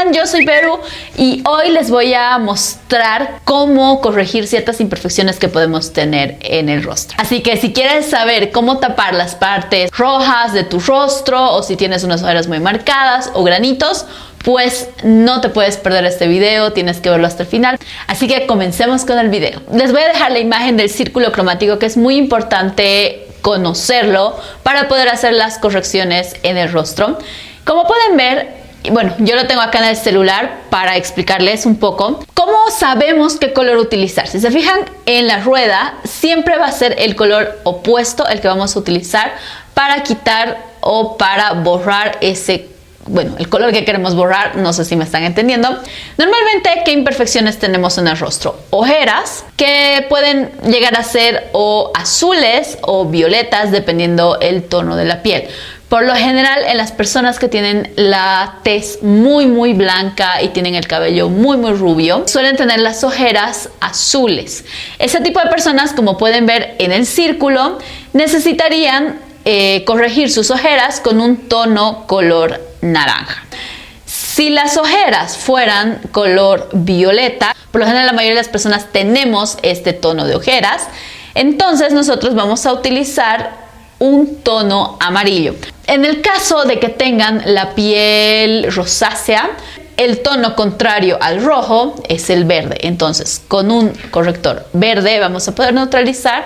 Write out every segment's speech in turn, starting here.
están? Yo soy Beru y hoy les voy a mostrar cómo corregir ciertas imperfecciones que podemos tener en el rostro. Así que si quieres saber cómo tapar las partes rojas de tu rostro o si tienes unas ojeras muy marcadas o granitos, pues no te puedes perder este video, tienes que verlo hasta el final. Así que comencemos con el video. Les voy a dejar la imagen del círculo cromático, que es muy importante conocerlo para poder hacer las correcciones en el rostro. Como pueden ver, bueno, yo lo tengo acá en el celular para explicarles un poco cómo sabemos qué color utilizar. Si se fijan en la rueda, siempre va a ser el color opuesto el que vamos a utilizar para quitar o para borrar el color que queremos borrar. No sé si me están entendiendo. Normalmente, ¿qué imperfecciones tenemos en el rostro? Ojeras, que pueden llegar a ser o azules o violetas, dependiendo el tono de la piel. Por lo general, en las personas que tienen la tez muy blanca y tienen el cabello muy rubio, suelen tener las ojeras azules. Ese tipo de personas, como pueden ver en el círculo, necesitarían corregir sus ojeras con un tono color naranja. Si las ojeras fueran color violeta, por lo general la mayoría de las personas tenemos este tono de ojeras, entonces nosotros vamos a utilizar un tono amarillo. En el caso de que tengan la piel rosácea, el tono contrario al rojo es el verde. Entonces, con un corrector verde vamos a poder neutralizar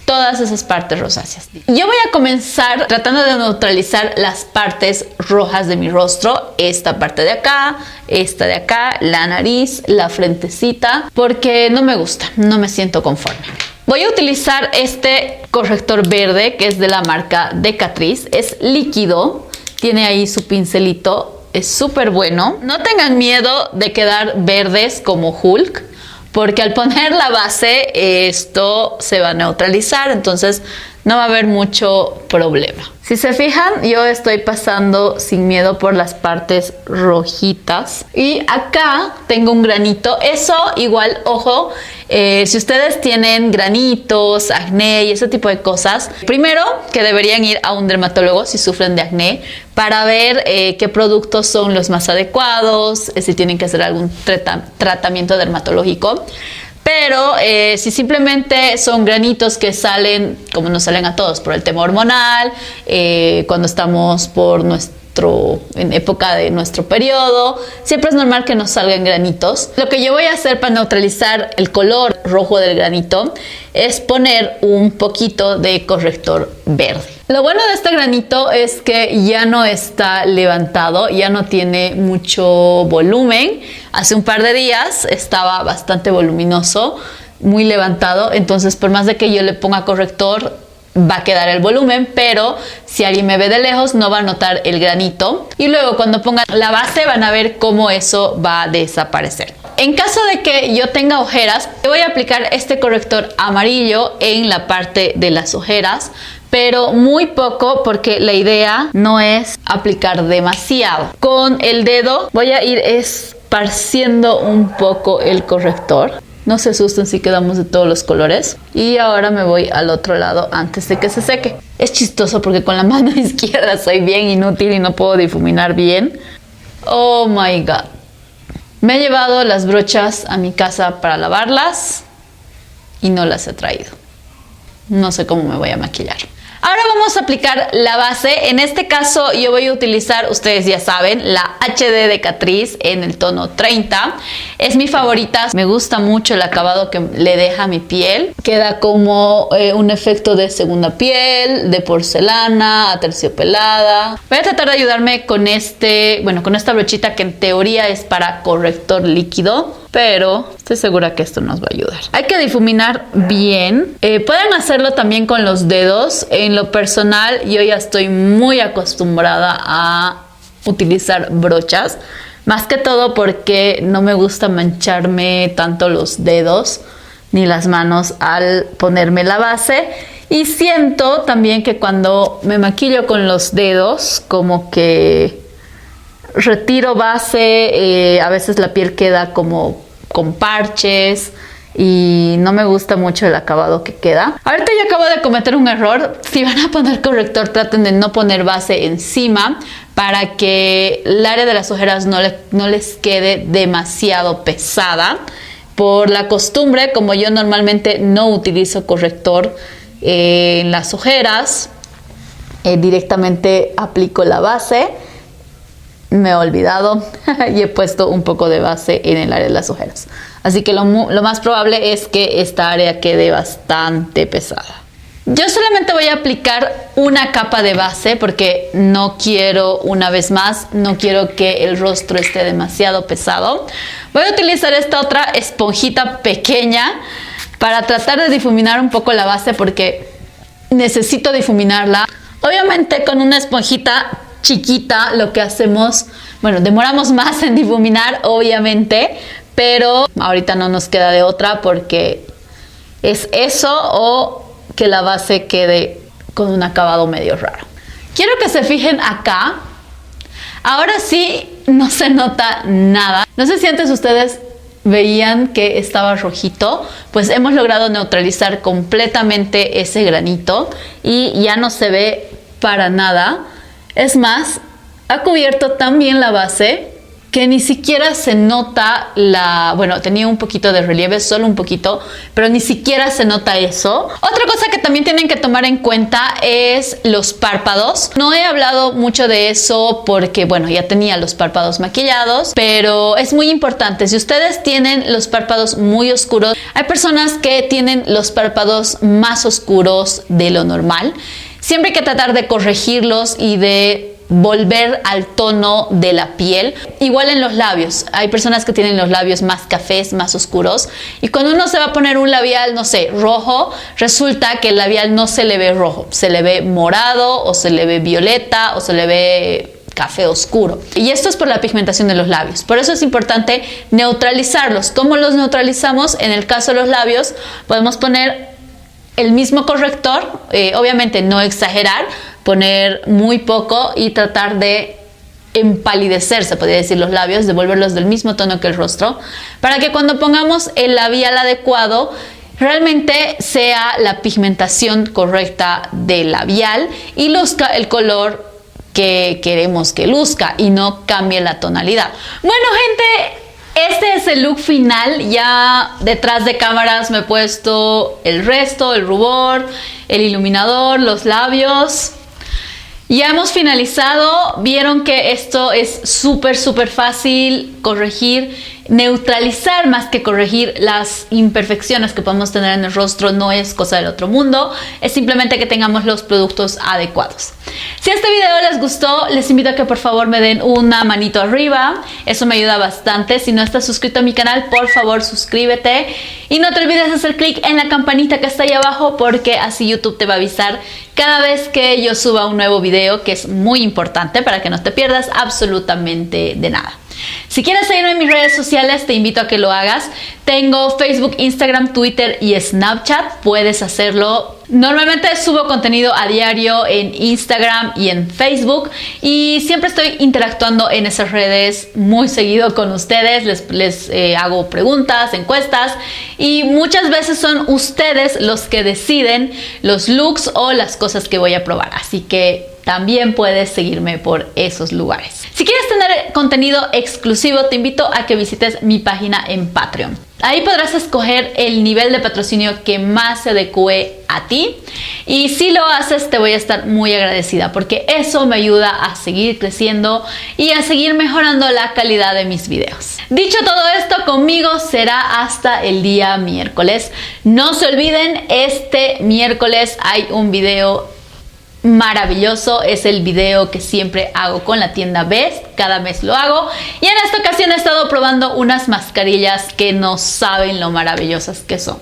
todas esas partes rosáceas. Yo voy a comenzar tratando de neutralizar las partes rojas de mi rostro. Esta parte de acá, esta de acá, la nariz, la frentecita, porque no me gusta, no me siento conforme. Voy a utilizar este corrector verde que es de la marca de Catrice. Es líquido, tiene ahí su pincelito, es súper bueno. No tengan miedo de quedar verdes como Hulk, porque al poner la base esto se va a neutralizar, entonces no va a haber mucho problema. Si se fijan, yo estoy pasando sin miedo por las partes rojitas. Y acá tengo un granito. Eso igual, ojo, si ustedes tienen granitos, acné y ese tipo de cosas, primero que deberían ir a un dermatólogo si sufren de acné para ver qué productos son los más adecuados, si tienen que hacer algún tratamiento dermatológico. Pero si simplemente son granitos que salen, como nos salen a todos, por el tema hormonal, cuando estamos en época de nuestro periodo, siempre es normal que nos salgan granitos. Lo que yo voy a hacer para neutralizar el color rojo del granito es poner un poquito de corrector verde. Lo bueno de este granito es que ya no está levantado, ya no tiene mucho volumen. Hace un par de días estaba bastante voluminoso, muy levantado, entonces por más de que yo le ponga corrector, va a quedar el volumen, pero si alguien me ve de lejos no va a notar el granito. Y luego cuando pongan la base van a ver cómo eso va a desaparecer. En caso de que yo tenga ojeras, voy a aplicar este corrector amarillo en la parte de las ojeras, pero muy poco porque la idea no es aplicar demasiado. Con el dedo voy a ir esparciendo un poco el corrector. No se asusten si quedamos de todos los colores. Y ahora me voy al otro lado antes de que se seque. Es chistoso porque con la mano izquierda soy bien inútil y no puedo difuminar bien. Oh my god. Me he llevado las brochas a mi casa para lavarlas y no las he traído. No sé cómo me voy a maquillar. Ahora vamos a aplicar la base. En este caso yo voy a utilizar, ustedes ya saben, la HD de Catrice en el tono 30. Es mi favorita. Me gusta mucho el acabado que le deja a mi piel. Queda como un efecto de segunda piel, de porcelana, aterciopelada. Voy a tratar de ayudarme con con esta brochita que en teoría es para corrector líquido, pero estoy segura que esto nos va a ayudar. Hay que difuminar bien. Pueden hacerlo también con los dedos. En lo personal, yo ya estoy muy acostumbrada a utilizar brochas. Más que todo porque no me gusta mancharme tanto los dedos ni las manos al ponerme la base. Y siento también que cuando me maquillo con los dedos, como que retiro base, a veces la piel queda como con parches y no me gusta mucho el acabado que queda. Ahorita yo acabo de cometer un error. Si van a poner corrector, traten de no poner base encima para que el área de las ojeras no les quede demasiado pesada. Por la costumbre, como yo normalmente no utilizo corrector en las ojeras, directamente aplico la base. Me he olvidado y he puesto un poco de base en el área de las ojeras. Así que lo más probable es que esta área quede bastante pesada. Yo solamente voy a aplicar una capa de base porque no quiero, una vez más, no quiero que el rostro esté demasiado pesado. Voy a utilizar esta otra esponjita pequeña para tratar de difuminar un poco la base porque necesito difuminarla. Obviamente con una esponjita chiquita lo que hacemos, bueno, demoramos más en difuminar, obviamente, pero ahorita no nos queda de otra porque es eso o que la base quede con un acabado medio raro. Quiero que se fijen acá. Ahora sí no se nota nada. No sé si antes ustedes veían que estaba rojito, pues hemos logrado neutralizar completamente ese granito y ya no se ve para nada. Es más, ha cubierto tan bien la base que ni siquiera se nota bueno, tenía un poquito de relieve, solo un poquito, pero ni siquiera se nota eso. Otra cosa que también tienen que tomar en cuenta es los párpados. No he hablado mucho de eso porque, bueno, ya tenía los párpados maquillados, pero es muy importante. Si ustedes tienen los párpados muy oscuros, hay personas que tienen los párpados más oscuros de lo normal. Siempre hay que tratar de corregirlos y de volver al tono de la piel. Igual en los labios, hay personas que tienen los labios más cafés, más oscuros, y cuando uno se va a poner un labial, no sé, rojo, resulta que el labial no se le ve rojo, se le ve morado o se le ve violeta o se le ve café oscuro. Y esto es por la pigmentación de los labios. Por eso es importante neutralizarlos. ¿Cómo los neutralizamos? En el caso de los labios, podemos poner el mismo corrector, obviamente no exagerar, poner muy poco y tratar de empalidecer, se podría decir, los labios, devolverlos del mismo tono que el rostro, para que cuando pongamos el labial adecuado, realmente sea la pigmentación correcta del labial y luzca el color que queremos que luzca y no cambie la tonalidad. Bueno, gente, este es el look final. Ya detrás de cámaras me he puesto el resto, el rubor, el iluminador, los labios. Ya hemos finalizado. Vieron que esto es súper fácil corregir, neutralizar más que corregir las imperfecciones que podemos tener en el rostro. No es cosa del otro mundo, es simplemente que tengamos los productos adecuados. Si este video les gustó, les invito a que por favor me den una manito arriba, eso me ayuda bastante. Si no estás suscrito a mi canal, por favor suscríbete y no te olvides de hacer clic en la campanita que está ahí abajo, porque así YouTube te va a avisar cada vez que yo suba un nuevo video, que es muy importante para que no te pierdas absolutamente de nada. Si quieres seguirme en mis redes sociales, te invito a que lo hagas. Tengo Facebook, Instagram, Twitter y Snapchat. Puedes hacerlo. Normalmente subo contenido a diario en Instagram y en Facebook, y siempre estoy interactuando en esas redes muy seguido con ustedes. Les hago preguntas, encuestas, y muchas veces son ustedes los que deciden los looks o las cosas que voy a probar. Así que también puedes seguirme por esos lugares. Si quieres tener contenido exclusivo, te invito a que visites mi página en Patreon. Ahí podrás escoger el nivel de patrocinio que más se adecue a ti, y si lo haces te voy a estar muy agradecida, porque eso me ayuda a seguir creciendo y a seguir mejorando la calidad de mis videos. Dicho todo esto, conmigo será hasta el día miércoles. No se olviden, este miércoles hay un video maravilloso. Es el video que siempre hago con la tienda Best, cada mes lo hago, y en esta ocasión he estado probando unas mascarillas que no saben lo maravillosas que son.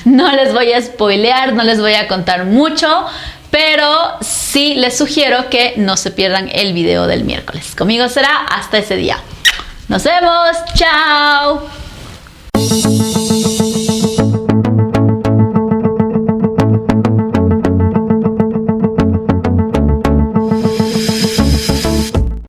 No les voy a spoilear, no les voy a contar mucho, pero sí les sugiero que no se pierdan el video del miércoles. Conmigo será hasta ese día. Nos vemos, chao.